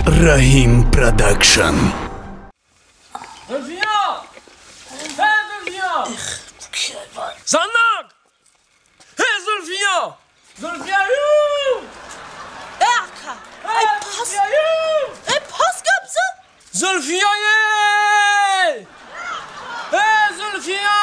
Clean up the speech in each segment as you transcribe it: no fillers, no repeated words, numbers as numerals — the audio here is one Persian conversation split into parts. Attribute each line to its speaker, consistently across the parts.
Speaker 1: Rahim Production.
Speaker 2: Zulfiya! Hey Zulfiya! Zannak! Hey Zulfiya! Zulfiya you!
Speaker 3: Erka!
Speaker 2: Hey Zulfiya you!
Speaker 3: Pas kapsa!
Speaker 2: Zulfiya ye! Hey Zulfiya!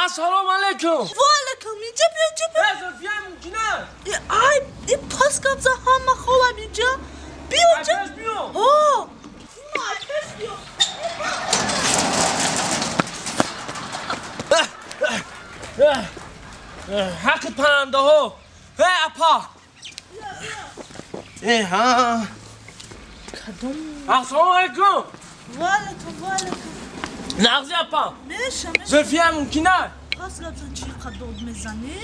Speaker 2: Assalamu alaikum!
Speaker 3: Walaikum اینجا بیا
Speaker 2: Hey Zulfiya mumkine!
Speaker 3: ای این پاس kapsa همه خوابم اینجا بیا اونجا
Speaker 2: Ateş biyo!
Speaker 3: اوه آتش بیا
Speaker 2: حق پرنده ها hey اپا ها
Speaker 3: کدوم
Speaker 2: السلام علیکم
Speaker 3: والکم
Speaker 2: نغزی اپا
Speaker 3: میشه
Speaker 2: زلفیه ممکنه
Speaker 3: پاس kapsa چقدر داد میزنی؟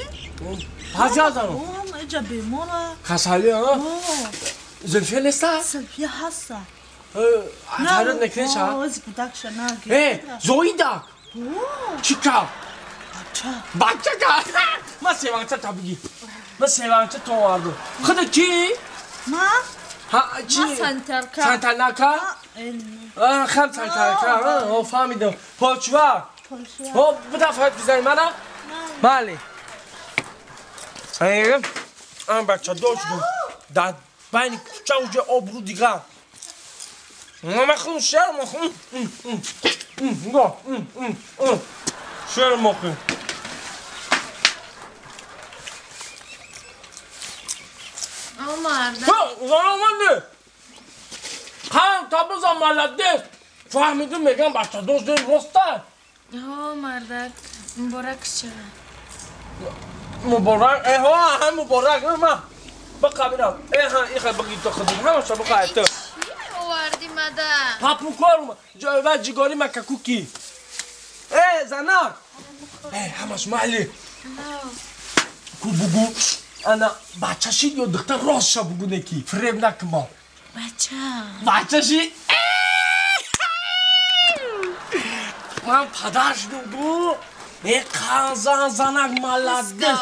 Speaker 2: پس یازم
Speaker 3: اوه اینجا بیماره
Speaker 2: خسالی ها
Speaker 3: اوه
Speaker 2: زلفیه نیسته
Speaker 3: سلفیه هسته
Speaker 2: حیرت نکنه شا
Speaker 3: اوه از بودکشه نه
Speaker 2: زویده
Speaker 3: اوه
Speaker 2: چی که
Speaker 3: بچه
Speaker 2: بچه که من سیوانچه تا بگی من سیوانچه تو واردو خود کی؟
Speaker 3: ما
Speaker 2: چی؟
Speaker 3: ما سنترکا
Speaker 2: سنترنکا؟ خم سنترکا فهمیدم پاچوه بده فقط بزنی منم؟ بله این بچه داشتم در بین کوچه اونجا آبرو دیگه مخون شهر مخون شهر مخون
Speaker 4: مرد
Speaker 2: زنامنده هم تا بزن ملده فهمیدون میگم بچه دوست داریم رسته
Speaker 4: مردک مبارک چرا
Speaker 2: مبارک ها هم مبارک ما بقبیلم ها این خیلی بگید تو خودم همه شا بقید تو
Speaker 4: چی آوردی مدن
Speaker 2: پاپوکار و جیگاری مککوکی زنک همش محلی کو بگو انا بچه شید یا دختر راست شا بگو نکی فریب نکن ما بچه شید من پدرش دو قازان زنک ملده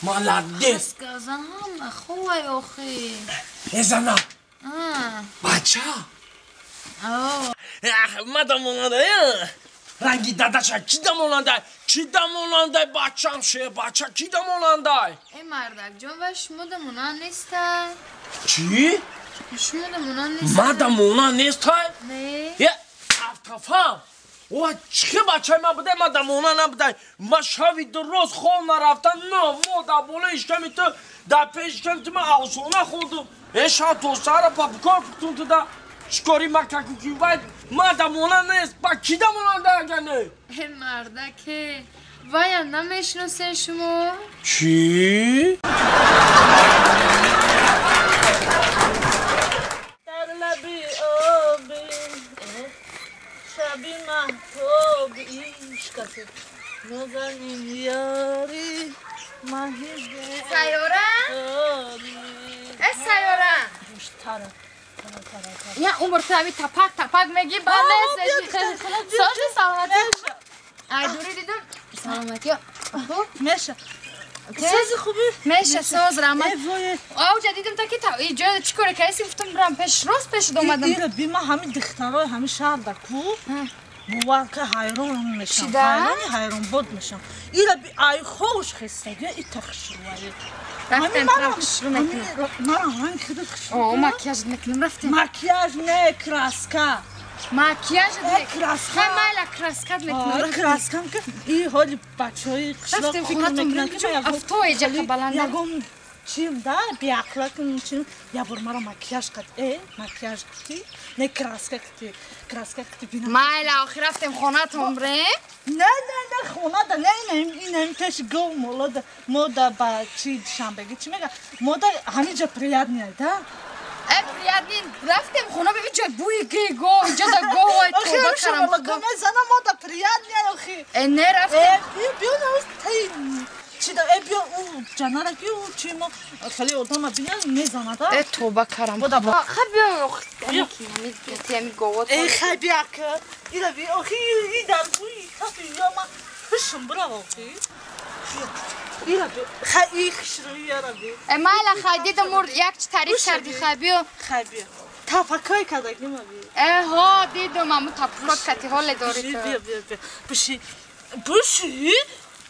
Speaker 2: ملده
Speaker 4: قازان هم خوبه آخی
Speaker 2: زنک بچه مدام مولانده رنگی داداشا کی دمولانده بچه هم شه بچه کی دمولانده
Speaker 4: ای مردک جان و شمودمونان نیسته
Speaker 2: چی؟
Speaker 4: شمودمونان نیسته
Speaker 2: مدامونان نیسته؟
Speaker 4: نه
Speaker 2: یه افتفام و چی بچه ما بوده مدامونان نبوده ما شوی درست خون نرفتن نه ما در بوله اشکمی تو در پیش اشکمی تو من آسونه خوندم ایشان تو سر پاپکار کتون تو در چکاری مککوکی باید مدامونان نیست با کی دمولانده اگر نه؟
Speaker 4: ای مردکه وایم نمیشناسه شما
Speaker 2: چی؟
Speaker 3: در لبی آبی شبی محتاب عشقت نازنین یاری مهیده
Speaker 4: سیاره؟ ای سیاره
Speaker 3: تره
Speaker 4: یا اون برتامی تپک میگی بله ساز سلامتی ای دوری دیدم سلامتی
Speaker 3: میشه ساز خوبی
Speaker 4: میشه ساز رحمت آو جدیدم تا که تا اینجا چی کاره کسی گفتم برم پیش راست پیش دومدم
Speaker 3: ایره بی ما همین دخترای همین شهر در کو بوار که حیران میشم
Speaker 4: چیده؟
Speaker 3: حیران بود میشم ایره بی ای خوش خستگی ای تخشروایی
Speaker 4: رفتم پرخش رو نکنم
Speaker 3: نه همین خیلی خشروایی
Speaker 4: او مکیاج نکنم رفتم
Speaker 3: مکیاج نه کراسکا
Speaker 4: مکیاج
Speaker 3: کراسکا
Speaker 4: همه کراسکات نکنم
Speaker 3: کراسکا که این حالی بچه های قشلاق
Speaker 4: رفتم خونتون برم که افتوی جلقه بلنده
Speaker 3: یکم چیم ده بی اخلاق چیم یا بر مرا مکیاج کت مکیاج کتی نه کراسکا کتی بینم
Speaker 4: مایل آخر رفتم خونتون برم
Speaker 3: نه خونه ده نه اینم تش گو مودا با چی شنبگی چی میگه مودا همینجا پریاد نیاید
Speaker 4: پریادین رفتم خونه ببین چه بوی گو اینجا دا گو وای توبه کردم
Speaker 3: خدا زنا مودا پریاد نیاید اخی
Speaker 4: نه رفتم
Speaker 3: بیا چی دا بیا اون جناره که اون چی ما خیلی آدم بیان میزنه دا
Speaker 4: توبه کردم
Speaker 3: بودا با
Speaker 4: خب بیا می گوات
Speaker 3: خیلی بیا که اینا بیا اخی این در بوی خفی یا ما بشم برا اخی اینا خیلی خشرویه را بی
Speaker 4: مالا خیلی مرد یک چی تعریف کردی خیلی
Speaker 3: خیلی تفکری کردی ما بی
Speaker 4: ها دیدم امو تفکر کتی حال داری تو
Speaker 3: بیا بشی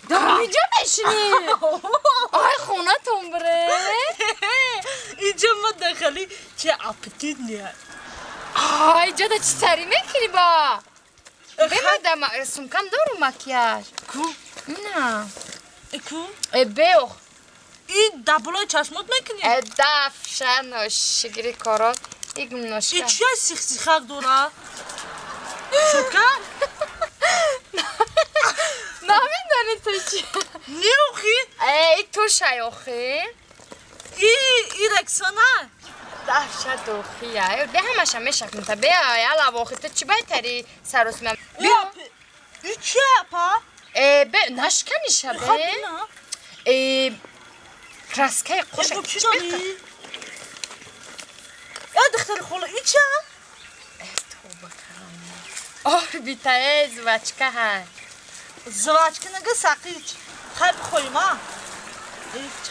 Speaker 4: دارم اینجا بشینی آی خونه تون بره
Speaker 3: اینجا ما داخلی چه اپتیت نیه
Speaker 4: آی اینجا دا چی تری میکنی با بمدم سمکم دارم مکیاج
Speaker 3: کو
Speaker 4: نه
Speaker 3: کو
Speaker 4: بیخ
Speaker 3: این دبلای چشمات میکنی
Speaker 4: دفشه نوشگیری کارات ایگم نوشگه
Speaker 3: این چیه سیخ داره شکر
Speaker 4: نمیدانی تو چی
Speaker 3: نیوخی
Speaker 4: ای تو شیوخی
Speaker 3: این رکسانه
Speaker 4: دفشه دوخیه به همش میشکنم تا بیا یالا واخی تو چی بایتری سروس من
Speaker 3: بیا این چیه پا
Speaker 4: نشکنی شبه
Speaker 3: خب اینا
Speaker 4: کراسکه خوش
Speaker 3: چی داری یا دختر خوله این چیه
Speaker 4: بیتای زوچکه های
Speaker 3: زواجکه نگه ساقیچ خیلی خوی ما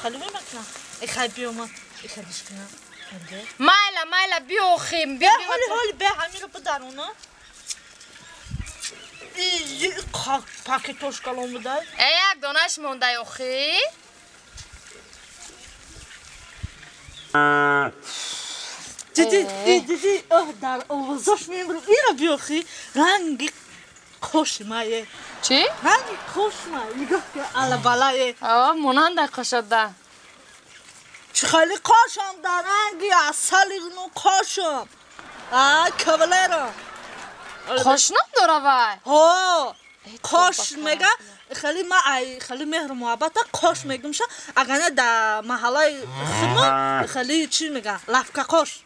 Speaker 3: خیلی میمکنم خیلی بیوم خیلی شکنم
Speaker 4: مایلا بیوخیم
Speaker 3: بیا حالی به همین رو بدارونه این پاکتوش کلام بده
Speaker 4: یک دانش مونده یوخی
Speaker 3: دیدی در آوازاش میبرم این رو بیوخی رنگی خوش مایه
Speaker 4: چی؟
Speaker 3: رنگی خوش مایه نگاه که علا بلایه
Speaker 4: موننده خوشده
Speaker 3: چه خیلی خوشم در رنگی اصلی نو خوشم کبله
Speaker 4: خوشنام داره وای
Speaker 3: ها خوش میگه خیلی مهر محبت خوش میگم شا اگر نه در محله خیلی خیلی چی میگه لفکه خوش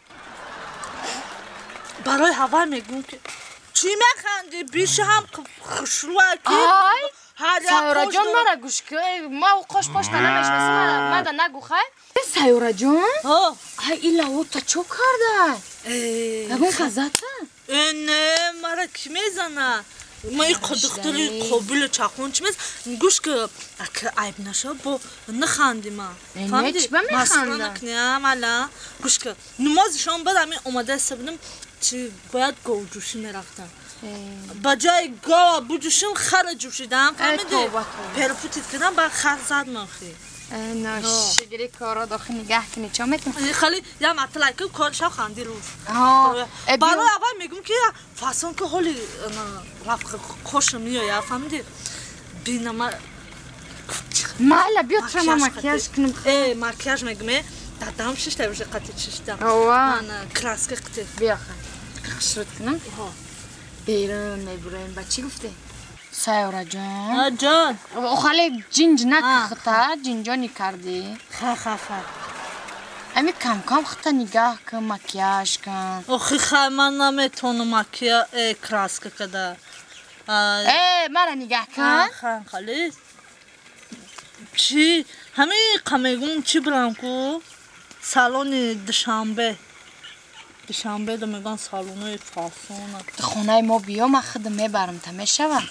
Speaker 3: برای هوا میگم که چی میخندی بیش هم خوشروه که
Speaker 4: سیاره جان مرا گوش که ما خوش پاشت نمیشناسیم مده نگو خیلی سیاره جان این لوتا چو کرده اگه خزته
Speaker 3: نه مرا کی میزنه ما این دختری قابل چاقون چی میزنه گوش که اگه عیب نشه با نخندی ما
Speaker 4: فهمیدی؟
Speaker 3: مسخره نکنیم الا گوش که نمازشان بدم اومده سبنم چی باید گو جوشی میرفتم بجای گاوا بجوشیم خر جوشیدم فهمیدی؟ پرفوتیت کردم با خر زد منخی
Speaker 4: ناشگیری کارا داخل نگه کنی چه میتونی؟
Speaker 3: خیلی یا مطلعه که کارشا خندی روز برای اول میگم که فاسون که حالی رفت خوش میاد فهمیدی؟ بینم
Speaker 4: مالا بیا ترما مکیاج کنم
Speaker 3: مکیاج میگم دادم شش تا بشه قطعی شش تا من کراسکه قطعی
Speaker 4: بیا خیلی شروع کنم بیرون میبریم با چی گفته؟ سیاره جان
Speaker 3: جان
Speaker 4: خاله جنج نکخته جنجانی کردی
Speaker 3: خا
Speaker 4: امی کم خطا نگاه کن مکیاج کن
Speaker 3: خیلی من نمیتونم مکیاج کراسکه کده
Speaker 4: مرا نگاه کن
Speaker 3: خاله چی همین قمیگون چی برام کو سالن دوشنبه دو میگن سالن فاسون
Speaker 4: خونه ما بیام خودم میبرم تا میشوم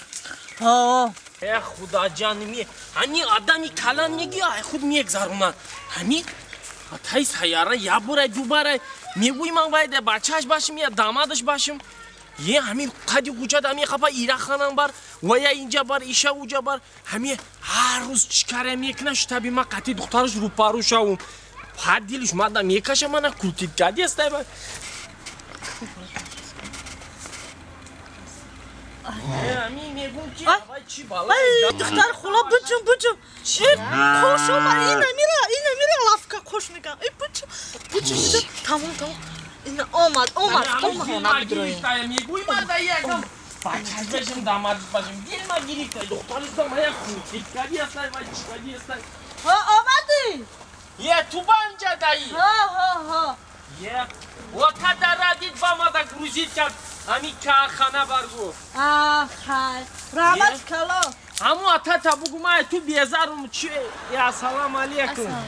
Speaker 2: ای خدا جانمی هنی آدمی کلان میگی خود میگذارم هنی تای سیاره یا برای دوباره میگوی من باید بچهش باشم یا دامادش باشم یه همین قدی گوچه دمی خپا ایره خانم بار و یا اینجا بار ایشه اوجا بار همین هر روز چیکاره میکنه شتابی ما قطعی دخترش رو پارو شوم پاد دیلش مادم یکاشه من کلتید کردی استای با همین میگم که چی بالا
Speaker 3: دختر خلا بچم چی خوشم اینه میره لافکا خوش میگم ای بچم تمام این آمد
Speaker 2: میگوی من دا یکم بچهش بشم دامادش باشم گیل ما گیری که دخترش دام های کلتید کردی استای با چی کردی استای
Speaker 3: آمدی
Speaker 2: یه تو بانجا دایی
Speaker 3: ها
Speaker 2: یه وقت دردید با ما دا گروزید کرد همین که خانه برگو
Speaker 3: خیلی رحمت کلا
Speaker 2: همو تا بگو ما تو بیزارم چی یا سلام علیکم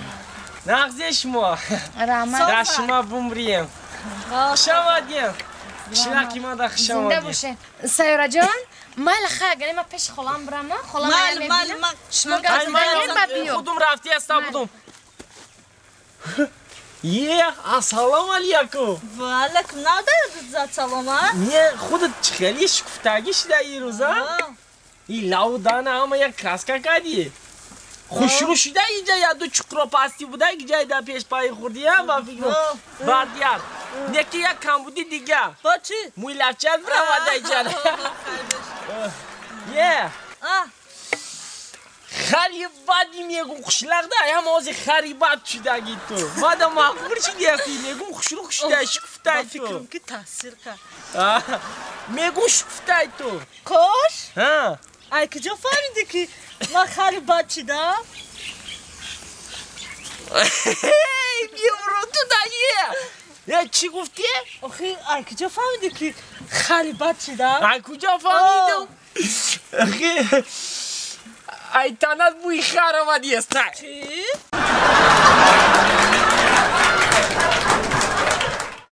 Speaker 2: نغزه شما
Speaker 4: رحمت
Speaker 2: شما بمریم خوش آمدیم شلاکی ما دا خوش
Speaker 4: زنده
Speaker 2: آمدیم
Speaker 4: باشه سیاره جان مال خاگری ما پیش خالم برام خالم
Speaker 3: مال شما
Speaker 2: خودم رفتی هستا بودم السلام علیکم
Speaker 3: و علیکم ندارد زد سلام ها
Speaker 2: نه خودت خیلی شکفتگی شده این روزا این لاودانه همه یک کاسکا کردیه خوشرو شده اینجا یا دو چکرا پاستی بوده اینجا در پیش پای خوردی هم با فکر باردیار نکی یک کم بودی دیگه
Speaker 3: با چی؟
Speaker 2: موی لفچت برام اینجا خریبادی میگم خوشلقده هم آزی خریباد شده گی تو مادا مغمور شدی افی میگم خوشلق شده شکفته تو
Speaker 3: فکرم که تاثیر کرد
Speaker 2: میگم شکفته تو
Speaker 3: کاش؟ ای کجا فهمیدی که ما خریباد شدم؟
Speaker 2: بیورو تو داییه چی گفتی؟
Speaker 3: آخی ای کجا فهمیدی که خریباد شدم؟
Speaker 2: ای کجا فهمیدم؟ آخی ای تنت بوی خار آمدی است
Speaker 3: چی؟